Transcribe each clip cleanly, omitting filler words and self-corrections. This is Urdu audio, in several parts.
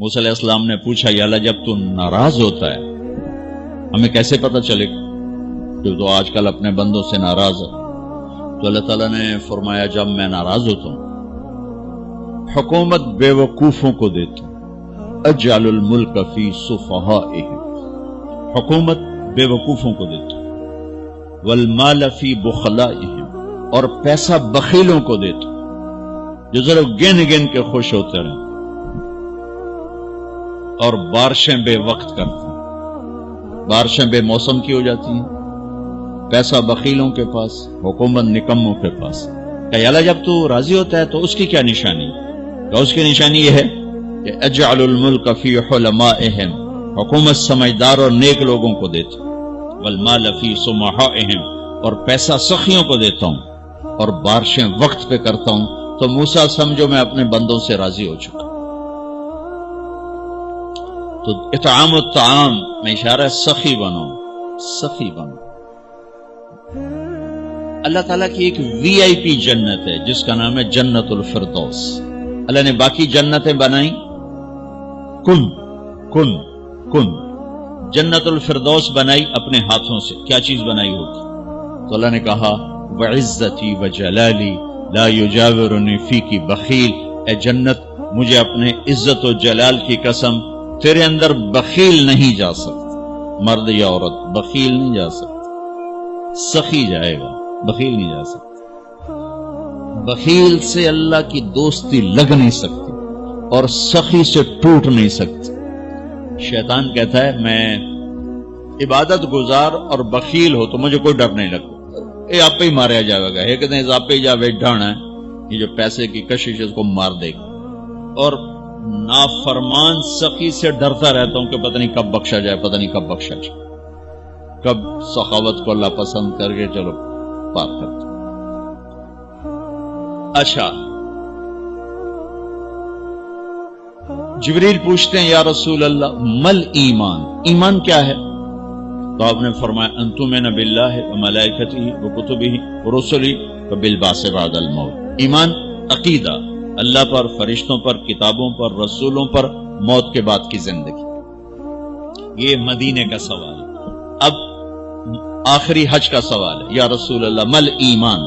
موسیٰ علیہ السلام نے پوچھا یا اللہ جب تو ناراض ہوتا ہے ہمیں کیسے پتہ چلے کہ تو آج کل اپنے بندوں سے ناراض ہے؟ تو اللہ تعالیٰ نے فرمایا جب میں ناراض ہوتا ہوں حکومت بے وقوفوں کو دیتا ہوں، اجعل الملک فی صفہائہم، حکومت بے وقوفوں کو دیتا ہوں، والمال فی بخلائہم، اور پیسہ بخیلوں کو دیتا ہوں جو ذرا گن گن کے خوش ہوتے رہیں، اور بارشیں بے وقت کرتے ہیں، بارشیں بے موسم کی ہو جاتی ہیں، پیسہ بخیلوں کے پاس، حکومت نکموں کے پاس۔ کہ اللہ جب تو راضی ہوتا ہے تو اس کی کیا نشانی ہے؟ کہ اس کی نشانی یہ ہے کہ اجعل الملک فی حلمائہم، حکومت سمجھدار اور نیک لوگوں کو دیتا ہوں، والمال فی سمحائہم، اور پیسہ سخیوں کو دیتا ہوں، اور بارشیں وقت پہ کرتا ہوں۔ تو موسیٰ سمجھو میں اپنے بندوں سے راضی ہو چکا۔ تو اطعام الطعام میں اشارہ ہے سخی بنو، سخی بنو۔ اللہ تعالیٰ کی ایک وی آئی پی جنت ہے جس کا نام ہے جنت الفردوس۔ اللہ نے باقی جنتیں بنائیں کن کن کن، جنت الفردوس بنائی اپنے ہاتھوں سے۔ کیا چیز بنائی ہوگی؟ تو اللہ نے کہا وعزتی وجلالی لا یجاورنی فیکی بخیل، اے جنت مجھے اپنے عزت و جلال کی قسم تیرے اندر بخیل نہیں جا سکتا، مرد یا عورت بخیل نہیں جا سکتا، سخی جائے گا، بخیل نہیں جا سکتا۔ بخیل سے اللہ کی دوستی لگ نہیں سکتی اور سخی سے ٹوٹ نہیں سکتی۔ شیطان کہتا ہے میں عبادت گزار اور بخیل ہو تو مجھے کوئی ڈر نہیں لگتا، یہ آپ پہ ہی ماریا جائے گا، ایک دن آپ پہ ہی جاوے ڈھانا ہے، یہ جو پیسے کی کشش اس کو مار دے گا۔ اور نافرمان سخی سے ڈرتا رہتا ہوں کہ پتہ نہیں کب بخشا جائے، پتہ نہیں کب بخشا جائے، کب سخاوت کو اللہ پسند کر کے چلو پار کرتے۔ اچھا، جبریل پوچھتے ہیں یا رسول اللہ مل ایمان، ایمان کیا ہے؟ تو آپ نے فرمایا ان تؤمن باللہ وملائکتہ وکتبہ ورسلہ وبالبعث بعد الموت۔ ایمان عقیدہ، اللہ پر، فرشتوں پر، کتابوں پر، رسولوں پر، موت کے بعد کی زندگی۔ یہ مدینے کا سوال ہے۔ اب آخری حج کا سوال ہے یا رسول اللہ مل ایمان۔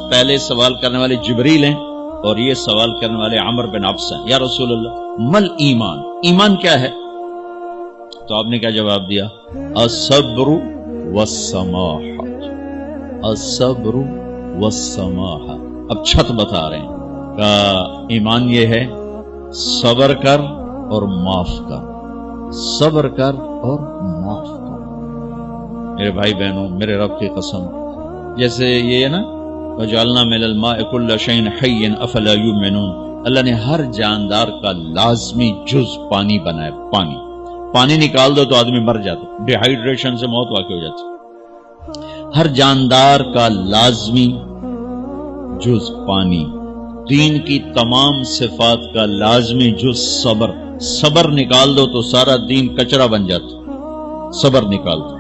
پہلے سوال کرنے والے جبریل ہیں اور یہ سوال کرنے والے عمر بن عبس ہیں۔ یا رسول اللہ مل ایمان، ایمان کیا ہے؟ تو آپ نے کیا جواب دیا؟ الصبر والسماحہ، الصبر والسماحہ۔ اب چھت بتا رہے ہیں کہ ایمان یہ ہے صبر کر اور معاف کر، صبر کر اور معاف کر۔ میرے بھائی بہنوں، میرے رب کی قسم، جیسے یہ ہے نا وَجَعَلْنَا مِنَ الْمَاءِ كُلَّ شَيْءٍ حَيٍّ أَفَلَا يُؤْمِنُونَ، اللہ نے ہر جاندار کا لازمی جز پانی بنایا۔ پانی نکال دو تو آدمی مر جاتا، ڈی ہائیڈریشن سے موت واقع ہو جاتی۔ ہر جاندار کا لازمی جز پانی، دین کی تمام صفات کا لازمی جز صبر، صبر نکال دو تو سارا دین کچرا بن جاتا، صبر نکال دو۔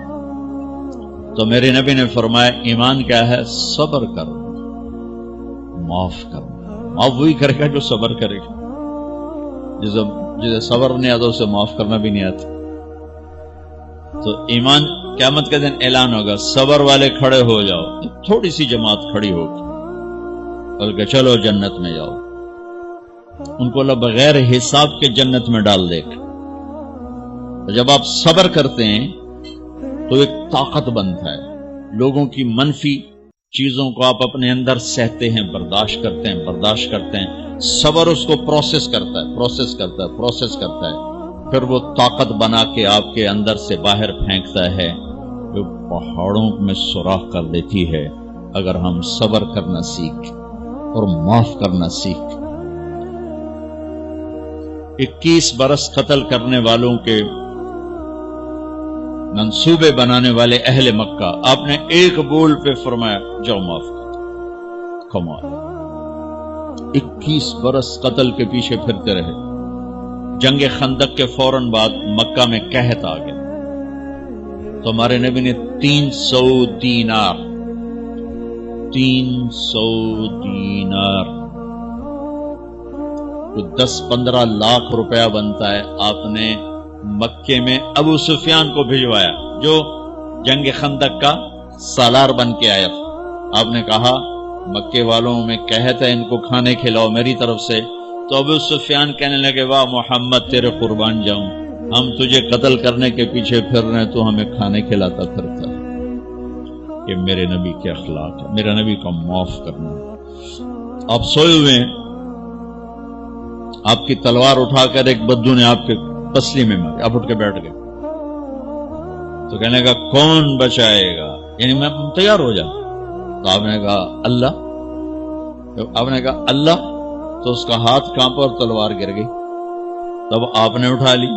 تو میرے نبی نے فرمایا ایمان کیا ہے؟ صبر کرو، معاف کرو۔ معاف وہی کرے گا جو صبر کرے گا، جسے صبر نہیں آتا اسے معاف کرنا بھی نہیں آتا۔ تو ایمان قیامت کے دن اعلان ہوگا، صبر والے کھڑے ہو جاؤ، تھوڑی سی جماعت کھڑی ہوگی، بلکہ چلو جنت میں جاؤ۔ ان کو اللہ بغیر حساب کے جنت میں ڈال دے گا۔ جب آپ صبر کرتے ہیں تو ایک طاقت بنتا ہے، لوگوں کی منفی چیزوں کو آپ اپنے اندر سہتے ہیں، برداشت کرتے ہیں۔ صبر اس کو پروسیس کرتا ہے، پھر وہ طاقت بنا کے آپ کے اندر سے باہر پھینکتا ہے، جو پہاڑوں میں سوراخ کر دیتی ہے اگر ہم صبر کرنا سیکھ اور معاف کرنا سیکھ۔ 21 برس قتل کرنے والوں کے منصوبے بنانے والے اہل مکہ، آپ نے ایک بول پہ فرمایا جاؤ معاف کر۔ کمال، 21 برس قتل کے پیچھے پھرتے رہے۔ جنگ خندق کے فوراً بعد مکہ میں قحط آ گیا، تو ہمارے نبی نے 300 دینار 10-15 لاکھ روپیہ بنتا ہے، آپ نے مکے میں ابو سفیان کو بھجوایا جو جنگ خندق کا سالار بن کے آیا تھا۔ آپ نے کہا مکے والوں میں کہتا ہے ان کو کھانے کھلاؤ میری طرف سے، تو ابو سفیان کہنے لگے واہ محمد تیرے قربان جاؤں، ہم تجھے قتل کرنے کے پیچھے پھر رہے ہیں تو ہمیں کھانے کھلاتا پھرتا ہے۔ کہ میرے نبی کے اخلاق ہے، میرے نبی کا معاف کرنا۔ آپ سوئے ہوئے ہیں، آپ کی تلوار اٹھا کر ایک بدو نے آپ کے پسلی میں ماری، آپ اٹھ کے بیٹھ گئے تو کہنے کا کون بچائے گا، یعنی میں تیار ہو جاؤں، تو آپ نے کہا اللہ، آپ نے کہا اللہ، تو اس کا ہاتھ کانپا اور تلوار گر گئی۔ تب آپ نے اٹھا لی،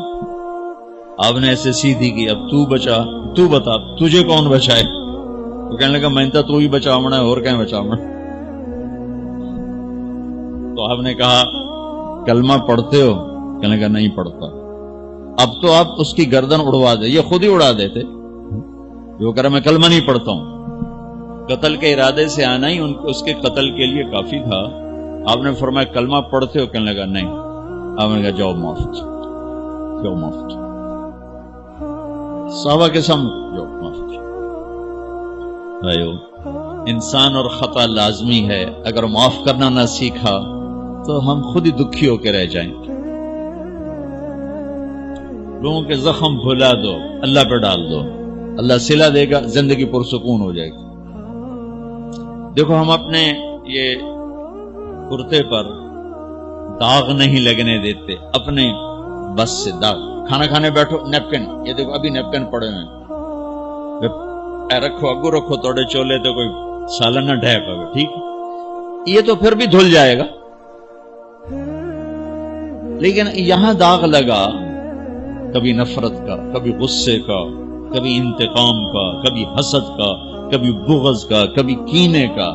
آپ نے ایسے سیدھی کی، اب تو بچا، تو بتا تجھے کون بچائے؟ تو کہنے لگا میں تو ہی بچاونا ہے، اور کہیں بچاونا۔ تو آپ نے کہا کلمہ پڑھتے ہو؟ کہنے لگا نہیں پڑھتا۔ اب تو آپ اس کی گردن اڑوا دے، یہ خود ہی اڑا دیتے، جو کہہ رہا میں کلمہ نہیں پڑھتا ہوں۔ قتل کے ارادے سے آنا ہی اس کے قتل کے لیے کافی تھا۔ آپ نے فرمایا کلمہ پڑھتے ہو؟ کہنے لگا نہیں۔ آپ نے کہا جاؤ معاف، جاؤ معاف، صحابہ کے سامنے جاؤ معاف۔ انسان اور خطا لازمی ہے، اگر معاف کرنا نہ سیکھا تو ہم خود ہی دکھی ہو کے رہ جائیں گے۔ لوگوں کے زخم بھلا دو، اللہ پہ ڈال دو، اللہ صلہ دے گا، زندگی پرسکون ہو جائے گی۔ دیکھو ہم اپنے یہ کرتے پر داغ نہیں لگنے دیتے، اپنے بس سے داغ۔ کھانا کھانے بیٹھو، نیپکن، یہ دیکھو ابھی نیپکن پڑے ہیں، رکھو اگو رکھو توڑے چولے تو کوئی سالن نہ ڈھے پاوے، ٹھیک، یہ تو پھر بھی دھل جائے گا، لیکن یہاں داغ لگا، کبھی نفرت کا، کبھی غصے کا، کبھی انتقام کا، کبھی حسد کا، کبھی بغض کا، کبھی کینے کا۔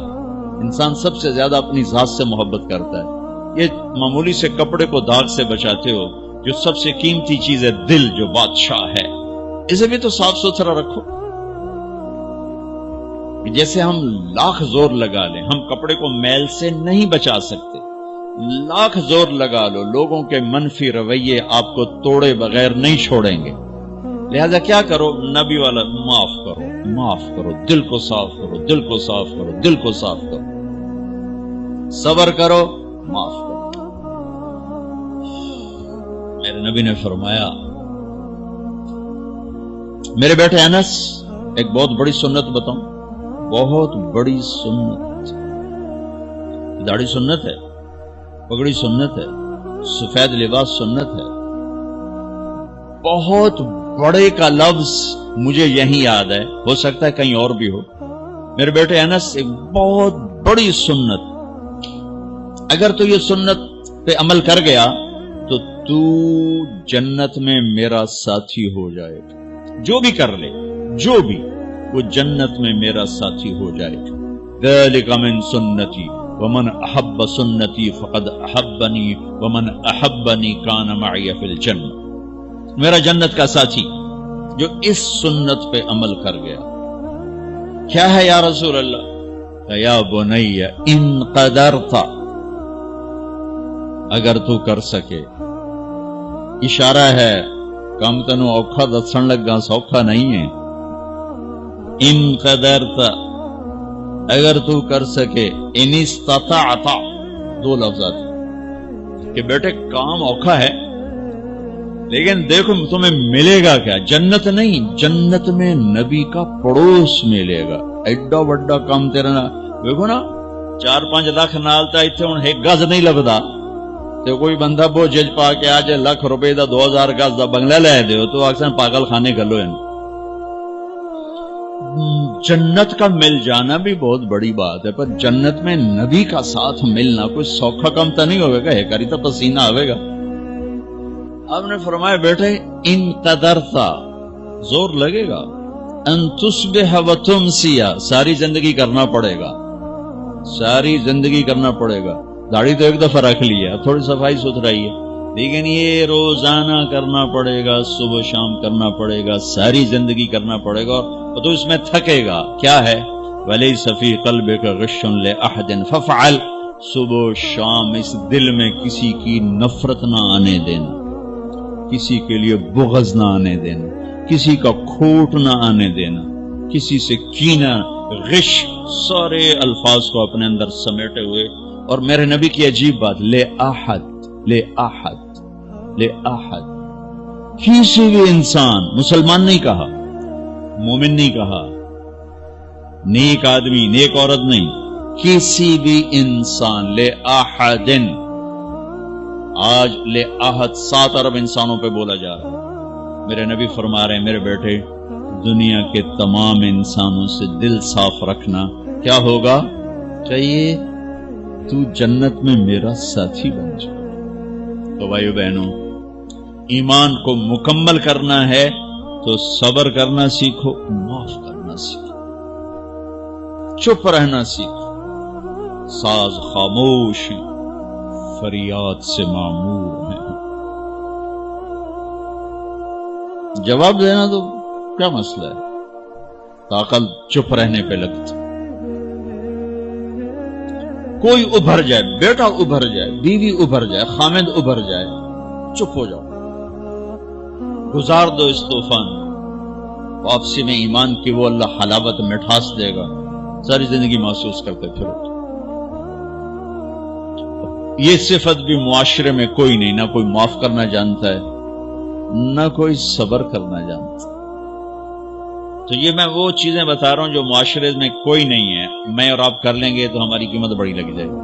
انسان سب سے زیادہ اپنی ذات سے محبت کرتا ہے۔ یہ معمولی سے کپڑے کو داغ سے بچاتے ہو، جو سب سے قیمتی چیز ہے دل، جو بادشاہ ہے، اسے بھی تو صاف ستھرا رکھو۔ جیسے ہم لاکھ زور لگا لیں، ہم کپڑے کو میل سے نہیں بچا سکتے، لاکھ زور لگا لو، لوگوں کے منفی رویے آپ کو توڑے بغیر نہیں چھوڑیں گے۔ لہذا کیا کرو، نبی والا معاف کرو، معاف کرو، دل کو صاف کرو، دل کو صاف کرو، دل کو صاف کرو، صبر کرو، معاف کرو۔ میرے نبی نے فرمایا، میرے بیٹے انس، ایک بہت بڑی سنت بتاؤں، بہت بڑی سنت۔ داڑھی سنت ہے، پگڑی سنت ہے، سفید لباس سنت ہے۔ بہت بڑے کا لفظ مجھے یہیں یاد ہے، ہو سکتا ہے کہیں اور بھی ہو۔ میرے بیٹے انس، ایک بہت بڑی سنت، اگر تو یہ سنت پہ عمل کر گیا تو تو جنت میں میرا ساتھی ہو جائے گا، جو بھی کر لے، جو بھی، وہ جنت میں میرا ساتھی ہو جائے گا۔ ذالک من سنتی ومن احب سنتی فقد احبنی ومن احبنی کان معی فی الجنہ۔ میرا جنت کا ساتھی جو اس سنت پہ عمل کر گیا۔ کیا ہے یا رسول اللہ؟ یا بنی ان قدرت، اگر تو کر سکے، اشارہ ہے کام تنو اوکھا دسن لگا، سوکھا نہیں ہے۔ ان قدرت، اگر تو کر سکے، ان استطاعت، دو لفظات کہ بیٹے کام اوکھا ہے، لیکن دیکھو تمہیں ملے گا کیا؟ جنت نہیں، جنت میں نبی کا پڑوس ملے گا۔ ایڈا بڑا کام تیرا نا، دیکھو نا 4-5 لاکھ نالتا ایتھے ہن ایک گز نہیں لبدا، تے کوئی بندہ بو جج پا کے آ جائے لاکھ روپے دا 2000 گز دا بنگلہ لے دیو تو اکثر پاگل خانے گلو ہیں۔ جنت کا مل جانا بھی بہت بڑی بات ہے، پر جنت میں نبی کا ساتھ ملنا کوئی سوکھا کم تو نہیں ہوئے گا، ہے کری تو پسینہ آئے گا۔ آپ نے فرمایا بیٹے ان قدرتا، زور لگے گا، ان تصبح و تمسی، ساری زندگی کرنا پڑے گا، ساری زندگی کرنا پڑے گا۔ داڑھی تو ایک دفعہ رکھ لی ہے، تھوڑی صفائی ستھرائی ہے، لیکن یہ روزانہ کرنا پڑے گا، صبح شام کرنا پڑے گا، ساری زندگی کرنا پڑے گا، اور تو اس میں تھکے گا۔ کیا ہے؟ وَلَيْسَ فِي قَلْبِكَ غِشٌّ لِأَحَدٍ فَافْعَلْ صبح و شام اس دل میں کسی کی نفرت نہ آنے دینا، کسی کے لیے بغض نہ آنے دینا، کسی کا کھوٹ نہ آنے دینا، کسی سے کینہ، غش، سارے الفاظ کو اپنے اندر سمیٹے ہوئے. اور میرے نبی کی عجیب بات، لے احد، لے احد، لے احد، کسی بھی انسان، مسلمان نہیں کہا، مومن نہیں کہا، نیک آدمی، نیک عورت نہیں، کسی بھی انسان، لے احدن. آج لے احد 7 ارب انسانوں پہ بولا جا رہا ہے. میرے نبی فرما رہے ہیں میرے بیٹے، دنیا کے تمام انسانوں سے دل صاف رکھنا. کیا ہوگا؟ چاہیے تو جنت میں میرا ساتھی بن جائے. تو بھائیو بہنوں، ایمان کو مکمل کرنا ہے تو صبر کرنا سیکھو، معاف کرنا سیکھو، چپ رہنا سیکھو. ساز خاموش ہیں، فریاد سے معمور ہیں. جواب دینا تو کیا مسئلہ ہے، عقل چپ رہنے پہ لگتی. کوئی ابھر جائے، بیٹا ابھر جائے، بیوی ابھر جائے، خامد ابھر جائے، چپ ہو جاؤ، گزار دو اس طوفان. واپسی میں ایمان کی وہ اللہ حلاوت مٹھاس دے گا، ساری زندگی محسوس کرتے پھرو. یہ صفت بھی معاشرے میں کوئی نہیں، نہ کوئی معاف کرنا جانتا ہے، نہ کوئی صبر کرنا جانتا. تو یہ میں وہ چیزیں بتا رہا ہوں جو معاشرے میں کوئی نہیں ہے. میں اور آپ کر لیں گے تو ہماری قیمت بڑی لگ جائے گی.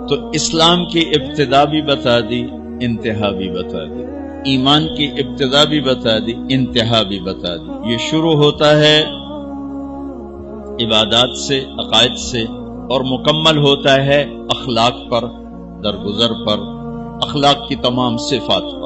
تو اسلام کی ابتدا بھی بتا دی، انتہا بھی بتا دی. ایمان کی ابتدا بھی بتا دی، انتہا بھی بتا دی. یہ شروع ہوتا ہے عبادات سے، عقائد سے، اور مکمل ہوتا ہے اخلاق پر، درگزر پر، اخلاق کی تمام صفات پر.